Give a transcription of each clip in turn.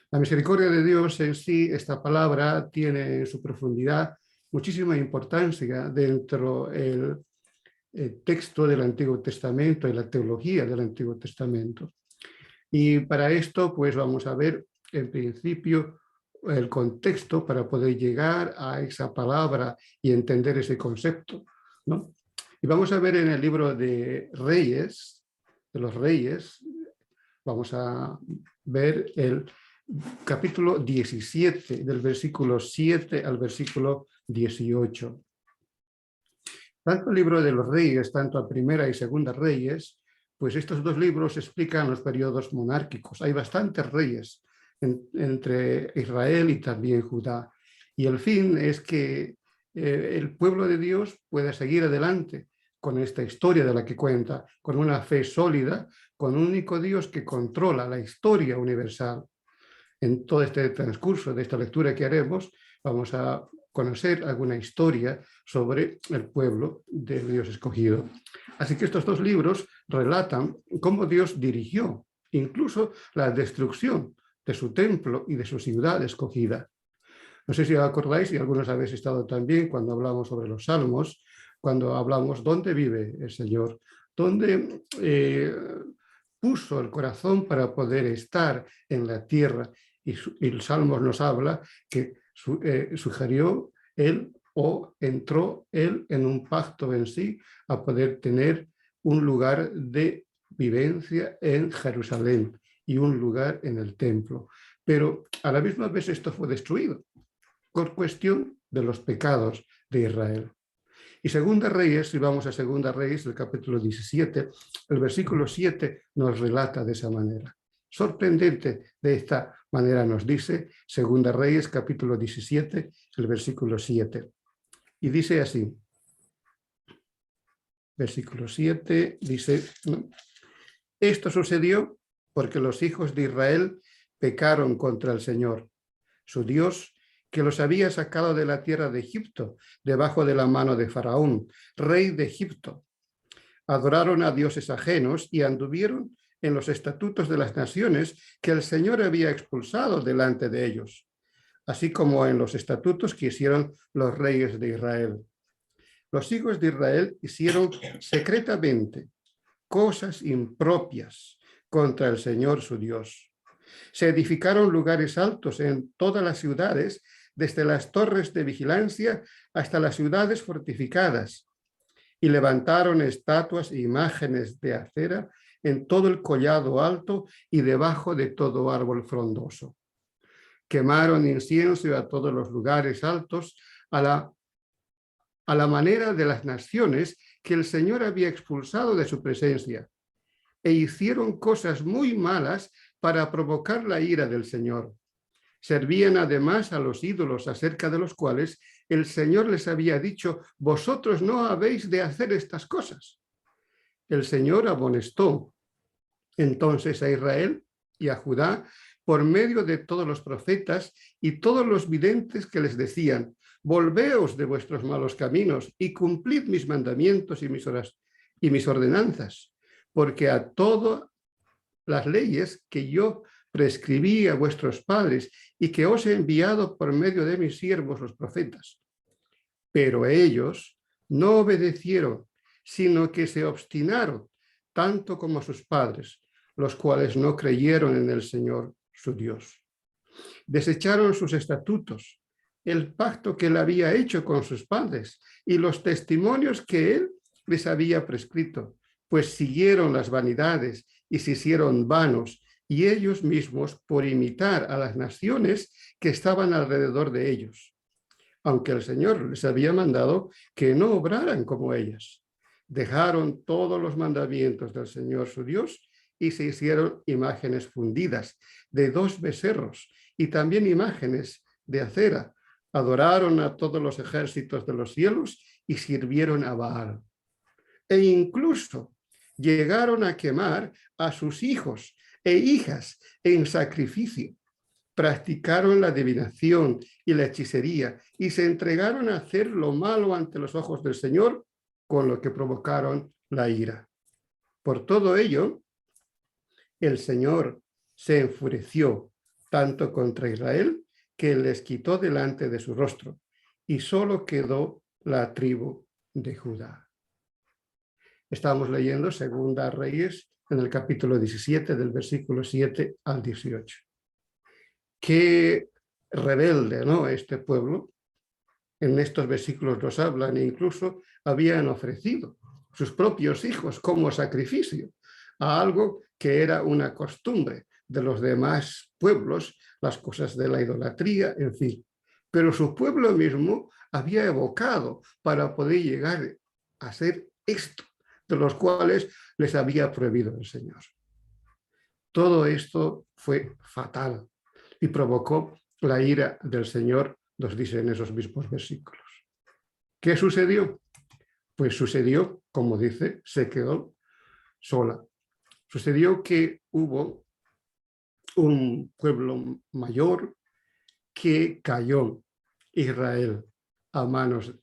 La misericordia de Dios en sí, esta palabra tiene en su profundidad muchísima importancia dentro del texto del Antiguo Testamento y la teología del Antiguo Testamento. Y para esto, pues vamos a ver en principio el contexto para poder llegar a esa palabra y entender ese concepto, ¿no? Y vamos a ver en el libro de Reyes, de los Reyes, vamos a ver el capítulo 17, del versículo 7 al versículo 18. Tanto el libro de los Reyes, tanto a Primera y Segunda Reyes, pues estos dos libros explican los periodos monárquicos. Hay bastantes reyes entre Israel y también Judá. Y el fin es que el pueblo de Dios pueda seguir adelante con esta historia de la que cuenta, con una fe sólida, con un único Dios que controla la historia universal. En todo este transcurso de esta lectura que haremos, vamos a conocer alguna historia sobre el pueblo de Dios escogido. Así que estos dos libros relatan cómo Dios dirigió incluso la destrucción de su templo y de su ciudad escogida. No sé si os acordáis, y algunos habéis estado también cuando hablamos sobre los salmos, cuando hablamos dónde vive el Señor, dónde puso el corazón para poder estar en la tierra. Y el Salmos nos habla que sugirió él o entró él en un pacto en sí a poder tener un lugar de vivencia en Jerusalén y un lugar en el templo. Pero a la misma vez esto fue destruido por cuestión de los pecados de Israel. Y Segunda Reyes, si vamos a Segunda Reyes, el capítulo 17, el versículo 7 nos relata de esa manera. Sorprendente de esta manera nos dice Segunda Reyes, capítulo 17, el versículo 7. Y dice así, versículo 7, dice, ¿no? Esto sucedió porque los hijos de Israel pecaron contra el Señor, su Dios, que los había sacado de la tierra de Egipto, debajo de la mano de Faraón, rey de Egipto. Adoraron a dioses ajenos y anduvieron en los estatutos de las naciones que el Señor había expulsado delante de ellos, así como en los estatutos que hicieron los reyes de Israel. Los hijos de Israel hicieron secretamente cosas impropias contra el Señor su Dios. Se edificaron lugares altos en todas las ciudades, desde las torres de vigilancia hasta las ciudades fortificadas, y levantaron estatuas e imágenes de acera en todo el collado alto y debajo de todo árbol frondoso. Quemaron incienso a todos los lugares altos a la manera de las naciones que el Señor había expulsado de su presencia, e hicieron cosas muy malas para provocar la ira del Señor. Servían además a los ídolos acerca de los cuales el Señor les había dicho, vosotros no habéis de hacer estas cosas. El Señor amonestó entonces a Israel y a Judá por medio de todos los profetas y todos los videntes que les decían, volveos de vuestros malos caminos y cumplid mis mandamientos y mis ordenanzas, porque a todas las leyes que yo prescribí a vuestros padres y que os he enviado por medio de mis siervos los profetas. Pero ellos no obedecieron, sino que se obstinaron, tanto como sus padres, los cuales no creyeron en el Señor su Dios. Desecharon sus estatutos, el pacto que él había hecho con sus padres y los testimonios que él les había prescrito, pues siguieron las vanidades y se hicieron vanos, y ellos mismos por imitar a las naciones que estaban alrededor de ellos, aunque el Señor les había mandado que no obraran como ellas. Dejaron todos los mandamientos del Señor su Dios y se hicieron imágenes fundidas de 2 becerros y también imágenes de acera. Adoraron a todos los ejércitos de los cielos y sirvieron a Baal. E incluso llegaron a quemar a sus hijos e hijas en sacrificio. Practicaron la adivinación y la hechicería y se entregaron a hacer lo malo ante los ojos del Señor, con lo que provocaron la ira. Por todo ello, el Señor se enfureció tanto contra Israel, que les quitó delante de su rostro, y solo quedó la tribu de Judá. Estamos leyendo Segunda Reyes en el capítulo 17, del versículo 7 al 18. Qué rebelde, ¿no?, este pueblo. En estos versículos nos hablan e incluso habían ofrecido sus propios hijos como sacrificio a algo que era una costumbre de los demás pueblos, las cosas de la idolatría, en fin. Pero su pueblo mismo había evocado para poder llegar a hacer esto, de los cuales les había prohibido el Señor. Todo esto fue fatal y provocó la ira del Señor, nos dice en esos mismos versículos. ¿Qué sucedió? Pues sucedió, como dice, se quedó sola. Sucedió que hubo un pueblo mayor que cayó, Israel, a manos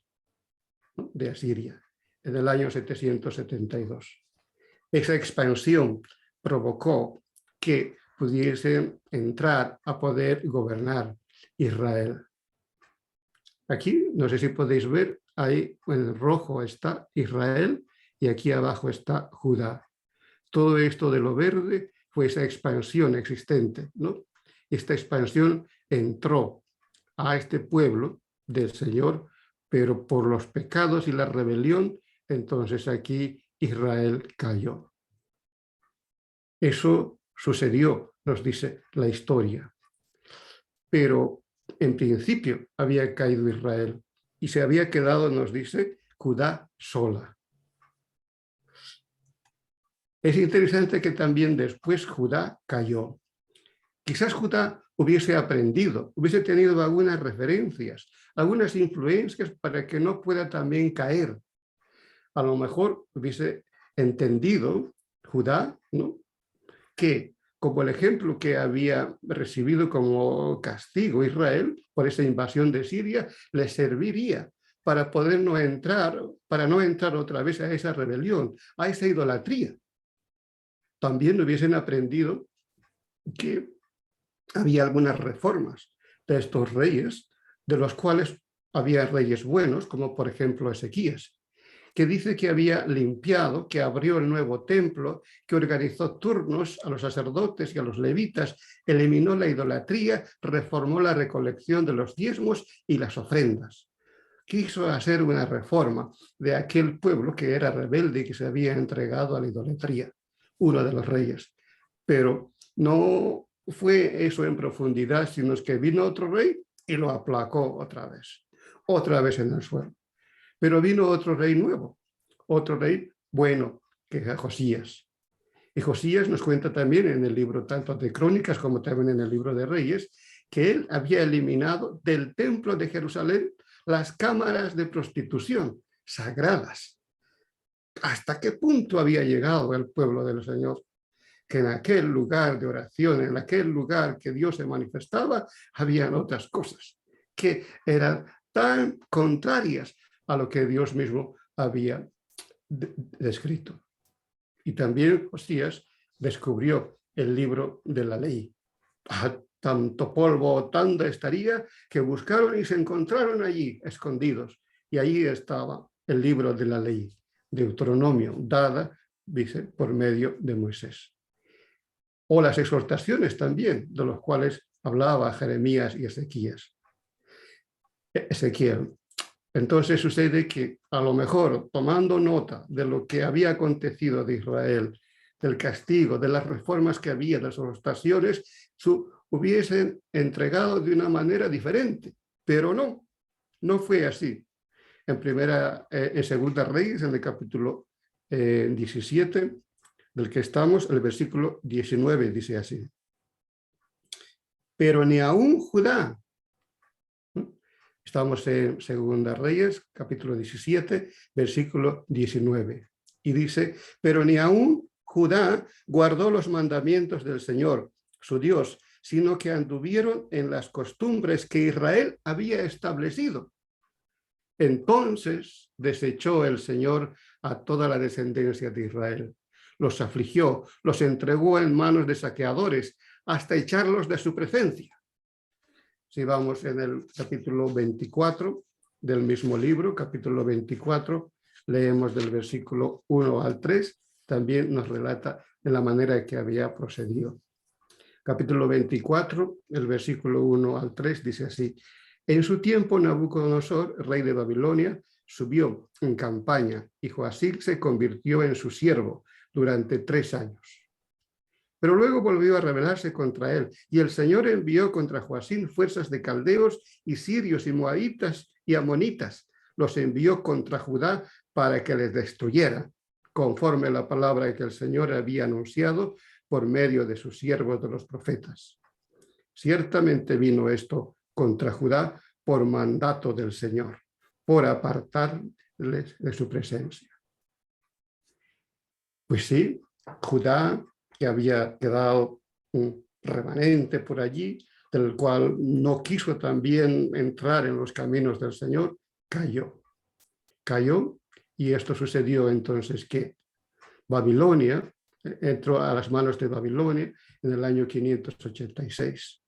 de Asiria en el año 772. Esa expansión provocó que pudiesen entrar a poder gobernar Israel. Aquí, no sé si podéis ver, ahí en rojo está Israel y aquí abajo está Judá. Todo esto de lo verde fue esa expansión existente, ¿no? Esta expansión entró a este pueblo del Señor, pero por los pecados y la rebelión, entonces aquí Israel cayó. Eso sucedió, nos dice la historia. Pero en principio había caído Israel y se había quedado, nos dice, Judá sola. Es interesante que también después Judá cayó. Quizás Judá hubiese aprendido, hubiese tenido algunas referencias, algunas influencias para que no pueda también caer. A lo mejor hubiese entendido Judá, ¿no?, que como el ejemplo que había recibido como castigo Israel por esa invasión de Siria, le serviría para poder no entrar otra vez a esa rebelión, a esa idolatría. También hubiesen aprendido que había algunas reformas de estos reyes, de los cuales había reyes buenos, como por ejemplo Ezequías, que dice que había limpiado, que abrió el nuevo templo, que organizó turnos a los sacerdotes y a los levitas, eliminó la idolatría, reformó la recolección de los diezmos y las ofrendas. Quiso hacer una reforma de aquel pueblo que era rebelde y que se había entregado a la idolatría, uno de los reyes. Pero no fue eso en profundidad, sino que vino otro rey y lo aplacó otra vez en el suelo. Pero vino otro rey nuevo, otro rey bueno, que es Josías. Y Josías nos cuenta también en el libro tanto de Crónicas como también en el libro de Reyes, que él había eliminado del templo de Jerusalén las cámaras de prostitución sagradas. ¿Hasta qué punto había llegado el pueblo del Señor? Que en aquel lugar de oración, en aquel lugar que Dios se manifestaba, habían otras cosas que eran tan contrarias a lo que Dios mismo había descrito. Y también Josías descubrió el libro de la ley. Tanto polvo, tanta estaría, que buscaron y se encontraron allí, escondidos. Y allí estaba el libro de la ley, Deuteronomio, dada, dice, por medio de Moisés. O las exhortaciones también, de los cuales hablaba Jeremías y Ezequiel. Entonces sucede que a lo mejor tomando nota de lo que había acontecido de Israel, del castigo, de las reformas que había, de las exhortaciones, hubiesen entregado de una manera diferente, pero no fue así. En Segunda Reyes, en el capítulo 17, del que estamos, el versículo 19 dice así: pero ni aún Judá. Estamos en Segunda Reyes, capítulo 17, versículo 19. Y dice, pero ni aún Judá guardó los mandamientos del Señor, su Dios, sino que anduvieron en las costumbres que Israel había establecido. Entonces desechó el Señor a toda la descendencia de Israel. los afligió, los entregó en manos de saqueadores, hasta echarlos de su presencia. Si vamos en el capítulo 24 del mismo libro, capítulo 24, leemos del versículo 1 al 3, también nos relata de la manera en que había procedido. Capítulo 24, el versículo 1 al 3 dice así: en su tiempo Nabucodonosor, rey de Babilonia, subió en campaña y Joacim se convirtió en su siervo durante 3 años. Pero luego volvió a rebelarse contra él, y el Señor envió contra Joacim fuerzas de caldeos y sirios y moabitas y amonitas. Los envió contra Judá para que les destruyera, conforme a la palabra que el Señor había anunciado por medio de sus siervos de los profetas. Ciertamente vino esto contra Judá por mandato del Señor, por apartarles de su presencia. Pues sí, Judá, que había quedado un remanente por allí, del cual no quiso también entrar en los caminos del Señor, cayó, y esto sucedió entonces que Babilonia entró a las manos de Babilonia en el año 586.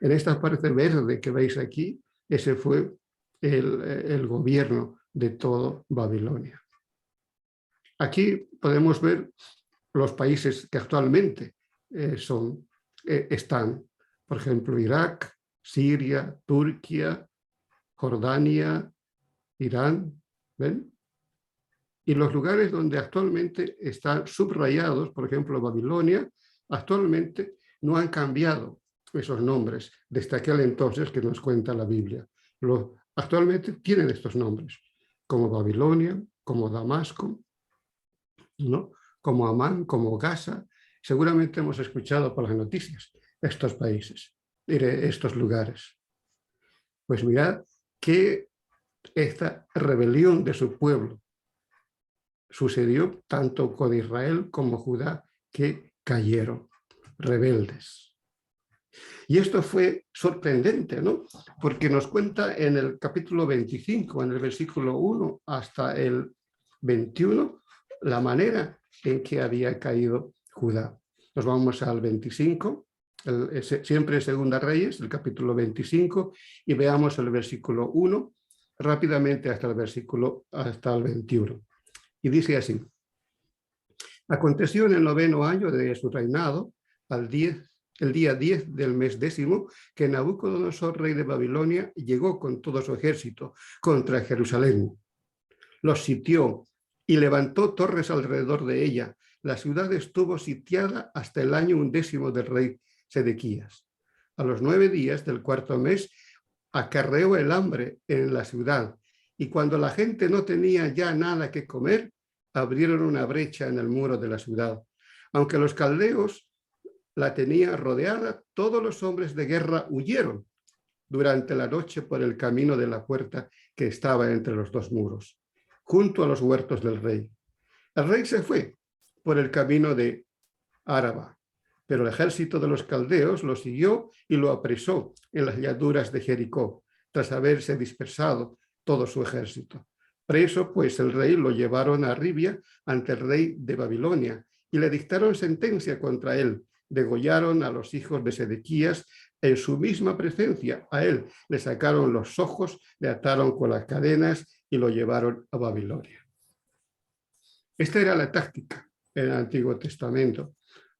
En esta parte verde que veis aquí, ese fue el gobierno de todo Babilonia. Aquí podemos ver los países que actualmente están, por ejemplo, Irak, Siria, Turquía, Jordania, Irán, ¿ven? Y los lugares donde actualmente están subrayados, por ejemplo, Babilonia, actualmente no han cambiado esos nombres desde aquel entonces que nos cuenta la Biblia. Actualmente tienen estos nombres, como Babilonia, como Damasco, ¿no? Como Amán, como Gaza. Seguramente hemos escuchado por las noticias estos países, estos lugares. Pues mirad que esta rebelión de su pueblo sucedió tanto con Israel como Judá, que cayeron rebeldes. Y esto fue sorprendente, ¿no? Porque nos cuenta en el capítulo 25, en el versículo 1 hasta el 21, la manera en que había caído Judá. Nos vamos al 25, siempre en Segunda Reyes, el capítulo 25, y veamos el versículo 1 rápidamente hasta el 21. Y dice así: aconteció en el 9º año de su reinado, el día 10 del mes 10, que Nabucodonosor, rey de Babilonia, llegó con todo su ejército contra Jerusalén. Los sitió y levantó torres alrededor de ella. La ciudad estuvo sitiada hasta el año 11 del rey Sedequías. A los 9 días del 4º mes acarreó el hambre en la ciudad, y cuando la gente no tenía ya nada que comer, abrieron una brecha en el muro de la ciudad. Aunque los caldeos la tenían rodeada, todos los hombres de guerra huyeron durante la noche por el camino de la puerta que estaba entre los 2 muros, junto a los huertos del rey. El rey se fue por el camino de Araba, pero el ejército de los caldeos lo siguió y lo apresó en las llanuras de Jericó, tras haberse dispersado todo su ejército. Preso, pues, el rey lo llevaron a Ribia ante el rey de Babilonia y le dictaron sentencia contra él. Degollaron a los hijos de Sedequías en su misma presencia. A él le sacaron los ojos, le ataron con las cadenas y lo llevaron a Babilonia. Esta era la táctica en el Antiguo Testamento.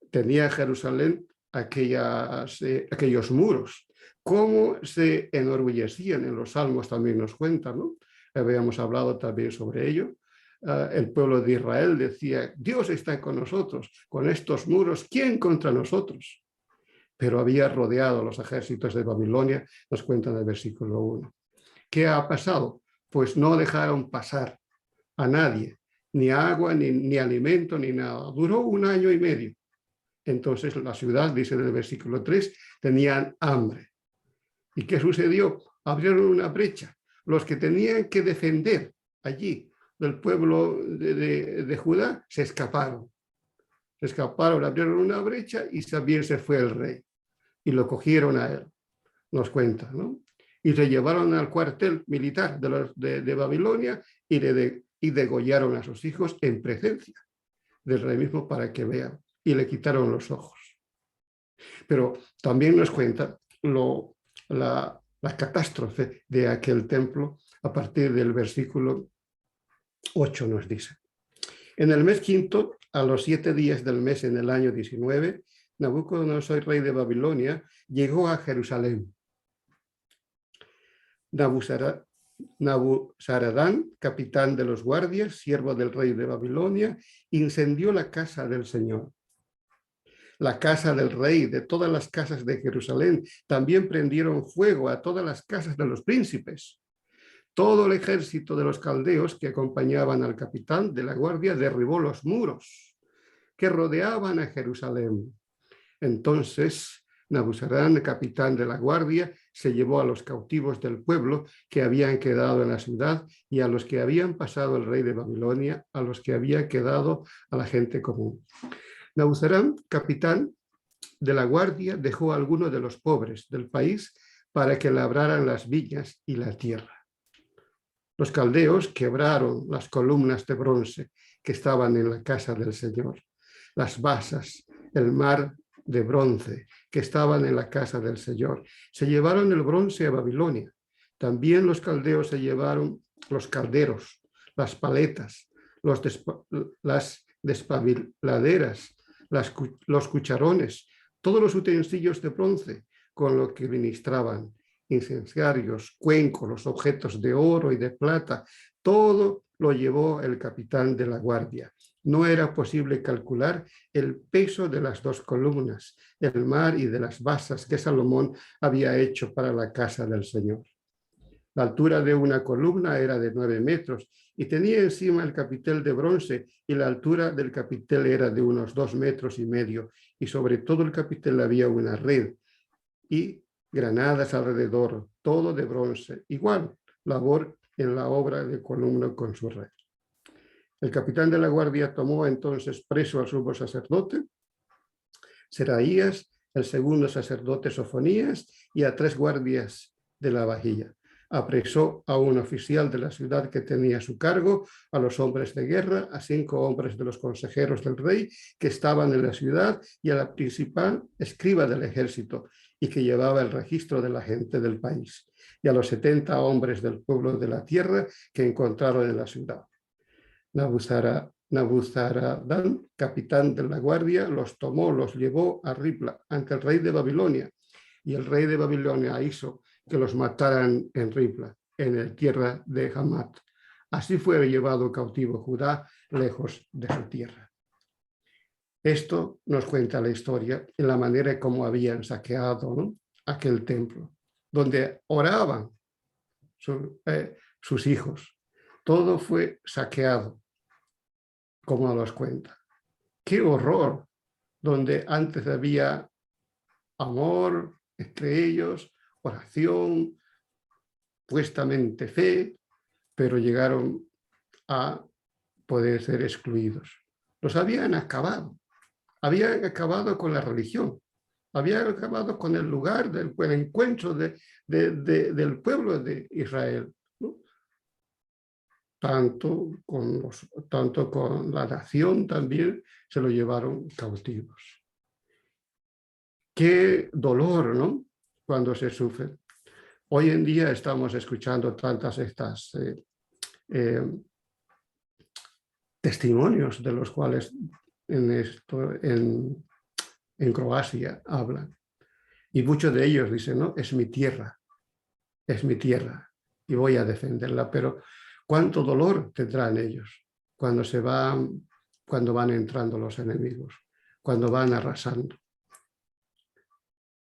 Tenía Jerusalén aquellos muros. Cómo se enorgullecían en los Salmos también nos cuentan, ¿no? Habíamos hablado también sobre ello. El pueblo de Israel decía: Dios está con nosotros, con estos muros, ¿quién contra nosotros? Pero había rodeado a los ejércitos de Babilonia, nos cuenta en el versículo 1. ¿Qué ha pasado? Pues no dejaron pasar a nadie, ni agua, ni alimento, ni nada. Duró 1 año y medio. Entonces la ciudad, dice en el versículo 3, tenían hambre. ¿Y qué sucedió? Abrieron una brecha. Los que tenían que defender allí del pueblo de Judá se escaparon. Se escaparon, abrieron una brecha y también se fue el rey. Y lo cogieron a él, nos cuenta, ¿no? Y se llevaron al cuartel militar de Babilonia y degollaron a sus hijos en presencia del rey mismo para que vea, y le quitaron los ojos. Pero también nos cuenta la catástrofe de aquel templo a partir del versículo 8 nos dice. En el mes quinto, a los 7 días del mes en el año 19, Nabucodonosor, rey de Babilonia, llegó a Jerusalén. Nabuzaradán, capitán de los guardias, siervo del rey de Babilonia, incendió la casa del Señor. La casa del rey, de todas las casas de Jerusalén, también prendieron fuego a todas las casas de los príncipes. Todo el ejército de los caldeos que acompañaban al capitán de la guardia derribó los muros que rodeaban a Jerusalén. Entonces Nabuzaradán, capitán de la guardia, se llevó a los cautivos del pueblo que habían quedado en la ciudad y a los que habían pasado el rey de Babilonia, a los que había quedado a la gente común. Nabuzaradán, capitán de la guardia, dejó a algunos de los pobres del país para que labraran las viñas y la tierra. Los caldeos quebraron las columnas de bronce que estaban en la casa del Señor, las basas, el mar de bronce que estaban en la casa del Señor. Se llevaron el bronce a Babilonia. También los caldeos se llevaron los calderos, las paletas, las despabiladeras, los cucharones, todos los utensilios de bronce con los que ministraban, incensarios, cuencos, los objetos de oro y de plata, todo lo llevó el capitán de la guardia. No era posible calcular el peso de las 2 columnas, el mar y de las basas que Salomón había hecho para la casa del Señor. La altura de una columna era de 9 metros y tenía encima el capitel de bronce, y la altura del capitel era de unos 2,5 metros, y sobre todo el capitel había una red y granadas alrededor, todo de bronce, igual labor en la obra de columna con su red. El capitán de la guardia tomó entonces preso al sumo sacerdote Seraías, el segundo sacerdote Sofonías y a 3 guardias de la vajilla. Apresó a un oficial de la ciudad que tenía a su cargo, a los hombres de guerra, a 5 hombres de los consejeros del rey que estaban en la ciudad y a la principal escriba del ejército y que llevaba el registro de la gente del país, y a los 70 hombres del pueblo de la tierra que encontraron en la ciudad. Nabuzaradán, capitán de la guardia, los tomó, los llevó a Ribla ante el rey de Babilonia, y el rey de Babilonia hizo que los mataran en Ribla, en la tierra de Hamat. Así fue llevado cautivo Judá lejos de su tierra. Esto nos cuenta la historia en la manera como habían saqueado, ¿no?, aquel templo, donde oraban sus hijos. Todo fue saqueado, como nos cuenta. ¡Qué horror! Donde antes había amor entre ellos, oración, supuestamente fe, pero llegaron a poder ser excluidos. Los habían acabado con la religión, habían acabado con el lugar del encuentro del pueblo de Israel, ¿no? Tanto con la nación también se lo llevaron cautivos. Qué dolor, ¿no?, cuando se sufre. Hoy en día estamos escuchando tantas estas testimonios de los cuales en Croacia hablan. Y muchos de ellos dicen, no, es mi tierra y voy a defenderla. Pero ¿cuánto dolor tendrán ellos cuando van entrando los enemigos, cuando van arrasando?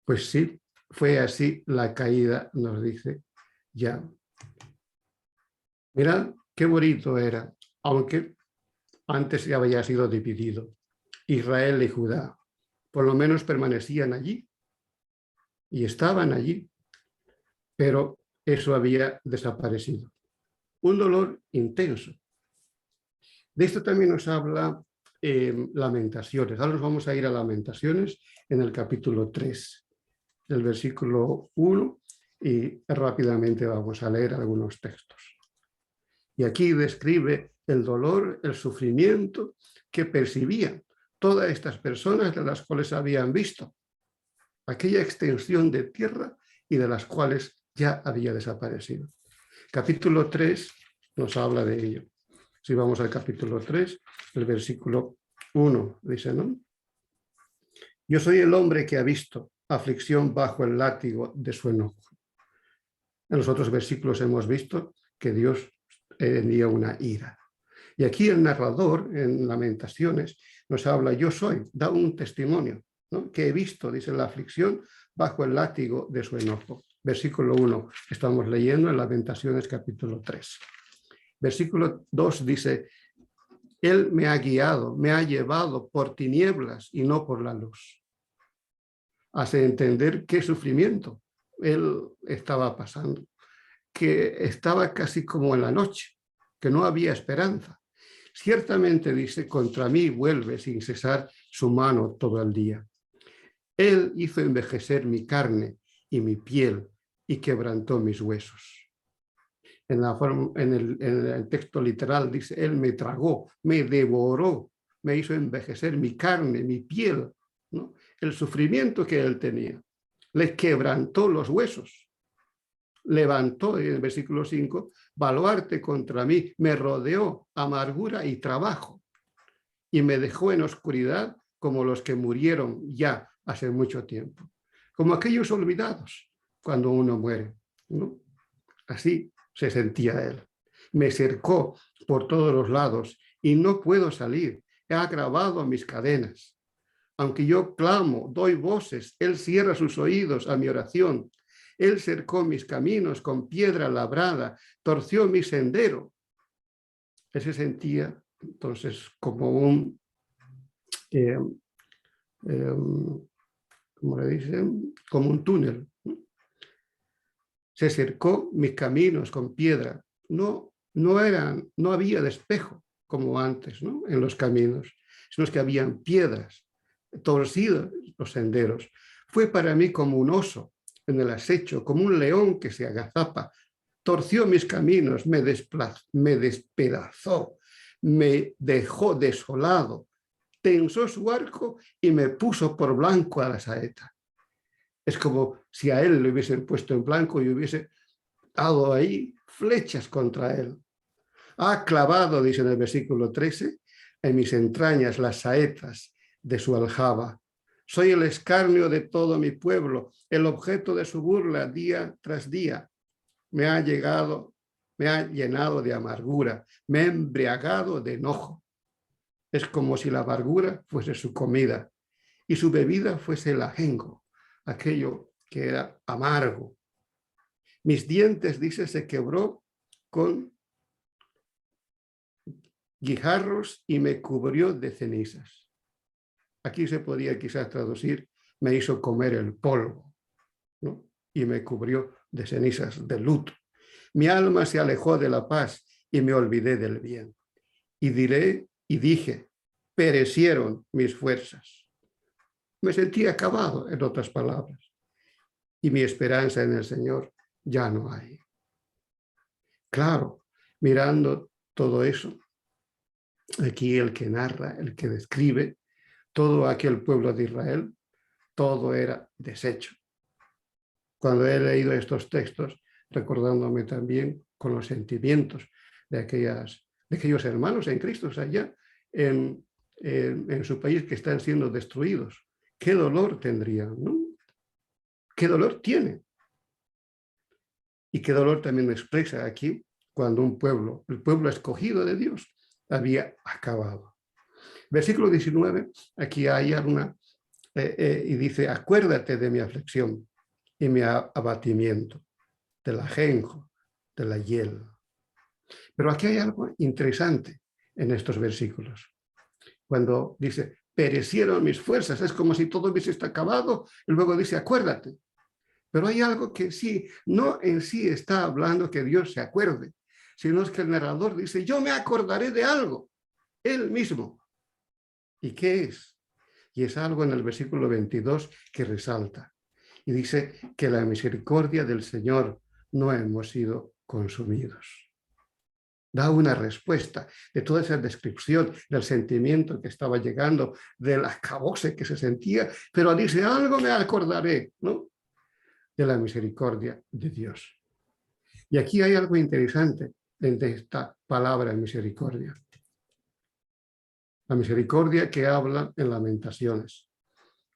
Pues sí, fue así la caída, nos dice ya. Mirad qué bonito era, aunque antes ya había sido dividido. Israel y Judá, por lo menos permanecían allí y estaban allí, pero eso había desaparecido. Un dolor intenso. De esto también nos habla Lamentaciones. Ahora nos vamos a ir a Lamentaciones en el capítulo 3, del versículo 1, y rápidamente vamos a leer algunos textos. Y aquí describe el dolor, el sufrimiento que percibían todas estas personas de las cuales habían visto aquella extensión de tierra y de las cuales ya había desaparecido. Capítulo 3 nos habla de ello. Si vamos al capítulo 3, el versículo 1 dice, ¿no? Yo soy el hombre que ha visto aflicción bajo el látigo de su enojo. En los otros versículos hemos visto que Dios envía una ira. Y aquí el narrador, en Lamentaciones, nos habla, yo soy, da un testimonio, ¿no? Que he visto, dice, la aflicción bajo el látigo de su enojo. Versículo 1, estamos leyendo en Lamentaciones capítulo 3. Versículo 2 dice, Él me ha guiado, me ha llevado por tinieblas y no por la luz. Hace entender qué sufrimiento él estaba pasando, que estaba casi como en la noche, que no había esperanza. Ciertamente, dice, contra mí vuelve sin cesar su mano todo el día. Él hizo envejecer mi carne y mi piel y quebrantó mis huesos. En el texto literal dice, Él me tragó, me devoró, me hizo envejecer mi carne, mi piel, ¿no? El sufrimiento que Él tenía. Le quebrantó los huesos. Levantó, en el versículo 5, baluarte contra mí, me rodeó amargura y trabajo, y me dejó en oscuridad como los que murieron ya hace mucho tiempo, como aquellos olvidados cuando uno muere, ¿no? Así se sentía él. Me cercó por todos los lados y no puedo salir. He agravado mis cadenas. Aunque yo clamo, doy voces, él cierra sus oídos a mi oración. Él cercó mis caminos con piedra labrada, torció mi sendero. Él se sentía entonces como un, ¿cómo le dicen? Como un túnel. Se cercó mis caminos con piedra. No había despejo como antes, ¿no? En los caminos, sino que habían piedras, torcidos los senderos. Fue para mí como un oso en el acecho, como un león que se agazapa. Torció mis caminos, me despedazó, me dejó desolado, tensó su arco y me puso por blanco a la saeta. Es como si a él le hubiesen puesto en blanco y hubiese dado ahí flechas contra él. Ha clavado, dice en el versículo 13, en mis entrañas las saetas de su aljaba. Soy el escarnio de todo mi pueblo, el objeto de su burla día tras día. Me ha llenado de amargura, me ha embriagado de enojo. Es como si la amargura fuese su comida y su bebida fuese el ajenjo, aquello que era amargo. Mis dientes, dice, se quebró con guijarros y me cubrió de cenizas. Aquí se podía quizás traducir, me hizo comer el polvo, ¿no? Y me cubrió de cenizas de luto. Mi alma se alejó de la paz y me olvidé del bien. Y dije, perecieron mis fuerzas. Me sentí acabado, en otras palabras. Y mi esperanza en el Señor ya no hay. Claro, mirando todo eso, aquí el que narra, el que describe todo aquel pueblo de Israel, todo era deshecho. Cuando he leído estos textos, recordándome también con los sentimientos de aquellos hermanos en Cristo allá en su país que están siendo destruidos. ¿Qué dolor tendrían, no? ¿Qué dolor tienen? Y qué dolor también expresa aquí cuando un pueblo, el pueblo escogido de Dios, había acabado. Versículo 19, aquí hay y dice, acuérdate de mi aflicción y mi abatimiento, del ajenjo, de la hiel. Pero aquí hay algo interesante en estos versículos. Cuando dice, perecieron mis fuerzas, es como si todo hubiese acabado, y luego dice, acuérdate. Pero hay algo que sí, no en sí está hablando que Dios se acuerde, sino es que el narrador dice, yo me acordaré de algo, él mismo. ¿Y qué es? Y es algo en el versículo 22 que resalta. Y dice que la misericordia del Señor no hemos sido consumidos. da una respuesta de toda esa descripción del sentimiento que estaba llegando, del acabose que se sentía, pero dice, algo me acordaré, ¿no?, de la misericordia de Dios. Y aquí hay algo interesante en esta palabra misericordia. La misericordia que habla en Lamentaciones.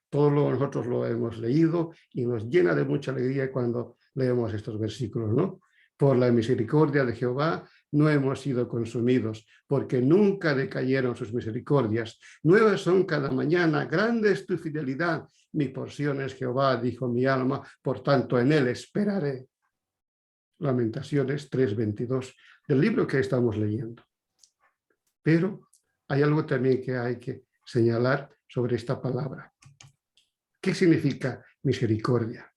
Todos nosotros lo hemos leído y nos llena de mucha alegría cuando leemos estos versículos, ¿no? Por la misericordia de Jehová no hemos sido consumidos, porque nunca decayeron sus misericordias. Nuevas son cada mañana, grande es tu fidelidad. Mi porción es Jehová, dijo mi alma, por tanto en él esperaré. Lamentaciones 3:22, del libro que estamos leyendo. Pero hay algo también que hay que señalar sobre esta palabra. ¿Qué significa misericordia?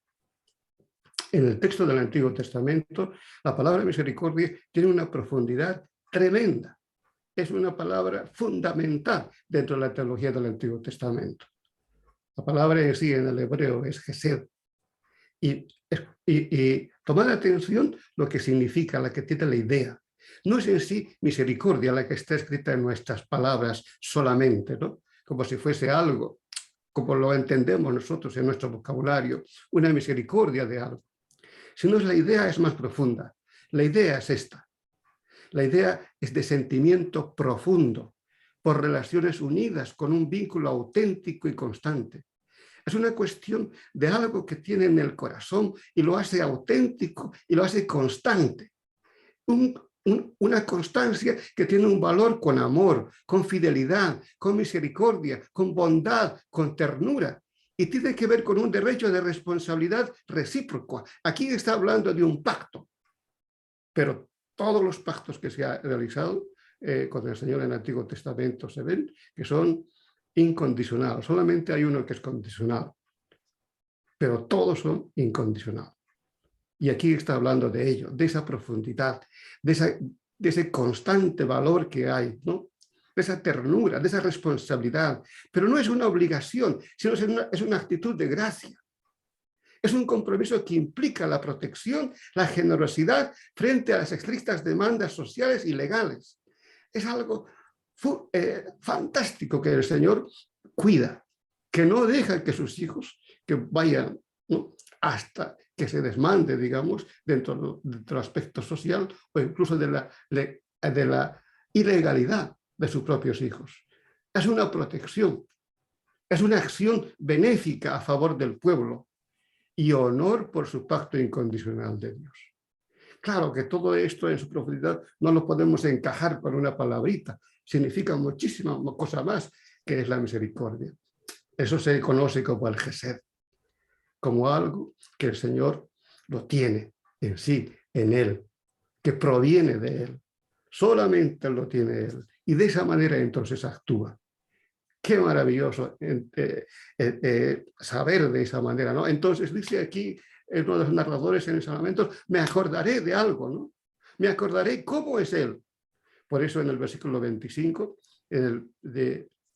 En el texto del Antiguo Testamento, la palabra misericordia tiene una profundidad tremenda. Es una palabra fundamental dentro de la teología del Antiguo Testamento. La palabra en sí en el hebreo es Gesed. Y tomad atención lo que significa, la que tiene la idea. No es en sí misericordia la que está escrita en nuestras palabras solamente, ¿no?, como si fuese algo, como lo entendemos nosotros en nuestro vocabulario, una misericordia de algo. Sino la idea es más profunda. La idea es esta. La idea es de sentimiento profundo, por relaciones unidas con un vínculo auténtico y constante. Es una cuestión de algo que tiene en el corazón y lo hace auténtico y lo hace constante. Una constancia que tiene un valor con amor, con fidelidad, con misericordia, con bondad, con ternura. Y tiene que ver con un derecho de responsabilidad recíproco. Aquí está hablando de un pacto. Pero todos los pactos que se han realizado con el Señor en el Antiguo Testamento se ven que son incondicional. Solamente hay uno que es condicional, pero todos son incondicionales. Y aquí está hablando de ello, de esa profundidad, de ese constante valor que hay, ¿no?, de esa ternura, de esa responsabilidad. Pero no es una obligación, sino es una actitud de gracia. Es un compromiso que implica la protección, la generosidad frente a las estrictas demandas sociales y legales. Es algo fantástico que el Señor cuida, que no deja que sus hijos que vayan, ¿no?, hasta que se desmande, digamos, dentro del aspecto social o incluso de la ilegalidad de sus propios hijos. Es una protección, es una acción benéfica a favor del pueblo y honor por su pacto incondicional de Dios. Claro que todo esto en su profundidad no lo podemos encajar con una palabrita, significa muchísima cosa más que es la misericordia. Eso se conoce como el Gesed, como algo que el Señor lo tiene en sí, en Él, que proviene de Él. Solamente lo tiene Él. Y de esa manera entonces actúa. Qué maravilloso saber de esa manera, ¿no? Entonces dice aquí uno de los narradores en el Salamentos, me acordaré de algo, ¿no? Me acordaré cómo es Él. Por eso en el versículo 25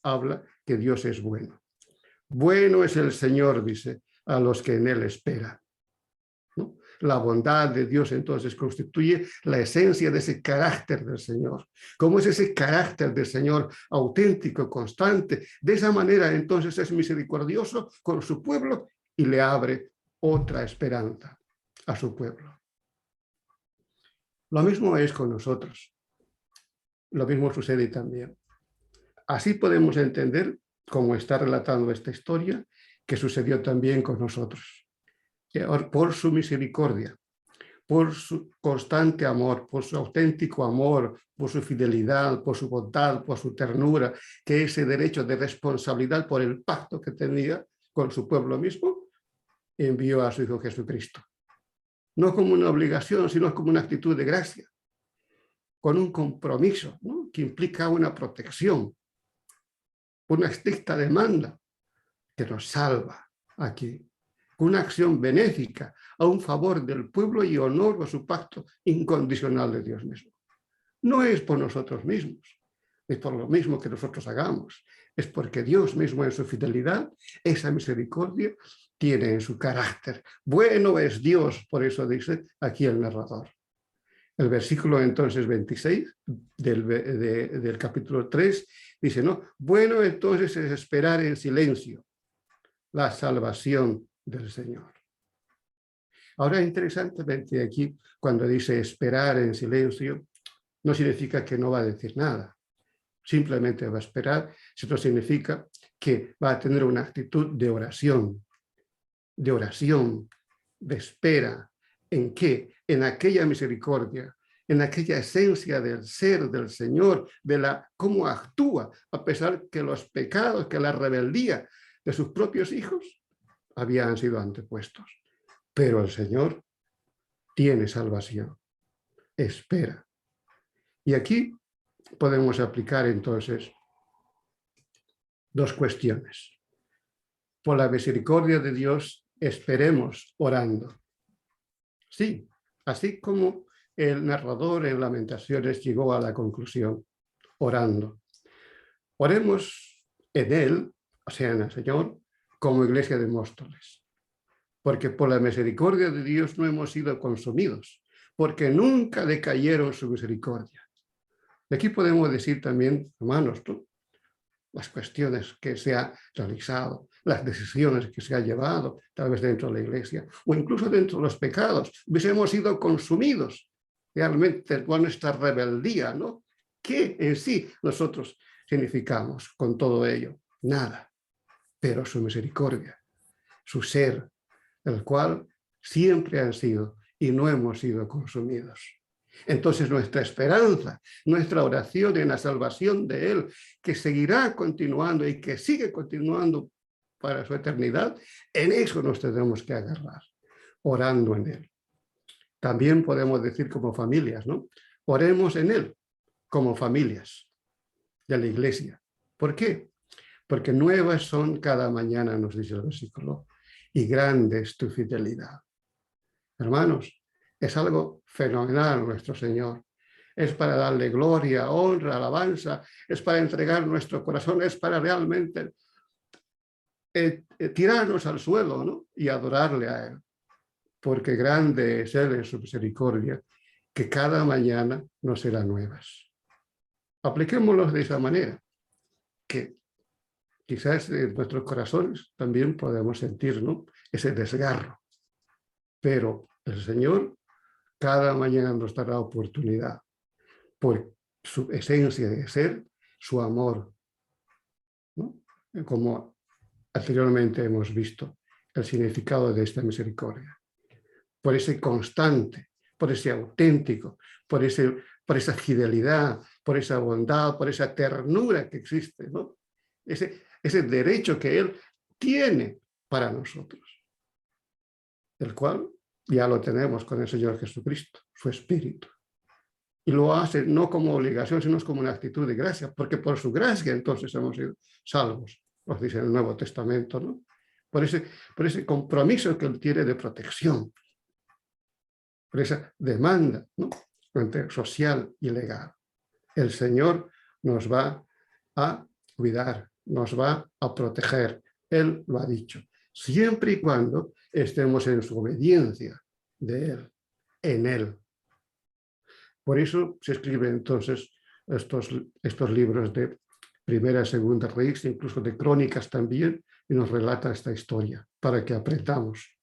habla que Dios es bueno. Bueno es el Señor, dice, a los que en Él esperan, ¿no? La bondad de Dios entonces constituye la esencia de ese carácter del Señor. ¿Cómo es ese carácter del Señor auténtico, constante? De esa manera entonces es misericordioso con su pueblo y le abre otra esperanza a su pueblo. Lo mismo es con nosotros. Lo mismo sucede también. Así podemos entender, como está relatando esta historia, que sucedió también con nosotros. Por su misericordia, por su constante amor, por su auténtico amor, por su fidelidad, por su bondad, por su ternura, que ese derecho de responsabilidad por el pacto que tenía con su pueblo mismo, envió a su Hijo Jesucristo. No como una obligación, sino como una actitud de gracia, con un compromiso, ¿no?, que implica una protección, una estricta demanda que nos salva aquí, una acción benéfica a un favor del pueblo y honor a su pacto incondicional de Dios mismo. No es por nosotros mismos, es por lo mismo que nosotros hagamos, es porque Dios mismo en su fidelidad, esa misericordia, tiene en su carácter. Bueno es Dios, por eso dice aquí el narrador. El versículo entonces 26 del capítulo 3 dice, ¿no? Bueno, entonces es esperar en silencio la salvación del Señor. Ahora, interesantemente aquí, cuando dice esperar en silencio, no significa que no va a decir nada. Simplemente va a esperar, esto significa que va a tener una actitud de oración, de espera. ¿En qué? En aquella misericordia, en aquella esencia del ser del Señor, de cómo actúa, a pesar que los pecados, que la rebeldía de sus propios hijos habían sido antepuestos. Pero el Señor tiene salvación, espera. Y aquí podemos aplicar entonces dos cuestiones. Por la misericordia de Dios, esperemos orando. Sí, así como el narrador en Lamentaciones llegó a la conclusión, orando. Oremos en Él, o sea, en el Señor, como Iglesia de Móstoles. Porque por la misericordia de Dios no hemos sido consumidos, porque nunca decayeron su misericordia. Y aquí podemos decir también, hermanos, ¿no? Las cuestiones que se han realizado, las decisiones que se han llevado, tal vez dentro de la Iglesia, o incluso dentro de los pecados, hubiésemos sido consumidos realmente por nuestra rebeldía, ¿no? ¿Qué en sí nosotros significamos con todo ello? Nada, pero su misericordia, su ser, el cual siempre han sido y no hemos sido consumidos. Entonces nuestra esperanza, nuestra oración en la salvación de Él, que seguirá continuando y que sigue continuando para su eternidad, en eso nos tenemos que agarrar, orando en Él. También podemos decir como familias, ¿no? Oremos en Él como familias de la Iglesia. ¿Por qué? Porque nuevas son cada mañana, nos dice el versículo, y grande es tu fidelidad. Hermanos, es algo fenomenal nuestro Señor. Es para darle gloria, honra, alabanza, es para entregar nuestro corazón, es para realmente tirarnos al suelo, ¿no? Y adorarle a Él. Porque grande es Él en su misericordia, que cada mañana nos será nuevas. Apliquémoslo de esa manera, que quizás en nuestros corazones también podemos sentir, ¿no? Ese desgarro. Pero el Señor cada mañana nos dará oportunidad por su esencia de ser, su amor, ¿no? Como anteriormente hemos visto el significado de esta misericordia. Por ese constante, por ese auténtico, por esa fidelidad, por esa bondad, por esa ternura que existe, ¿no? Ese derecho que Él tiene para nosotros, el cual ya lo tenemos con el Señor Jesucristo, su Espíritu. Y lo hace no como obligación, sino como una actitud de gracia, porque por su gracia entonces hemos sido salvos, nos dice el Nuevo Testamento, ¿no? Por ese compromiso que Él tiene de protección, por esa demanda, ¿no? Social y legal. El Señor nos va a cuidar, nos va a proteger. Él lo ha dicho, siempre y cuando estemos en su obediencia de Él, en Él. Por eso se escriben entonces estos libros de Primera y Segunda Reyes, incluso de Crónicas también, y nos relata esta historia para que aprendamos.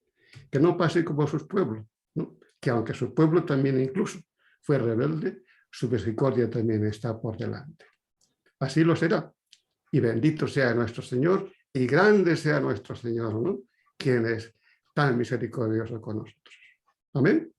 Que no pase como a sus pueblos, ¿no? Que aunque su pueblo también incluso fue rebelde, su misericordia también está por delante. Así lo será. Y bendito sea nuestro Señor y grande sea nuestro Señor, ¿no? Quien es tan misericordioso con nosotros. Amén.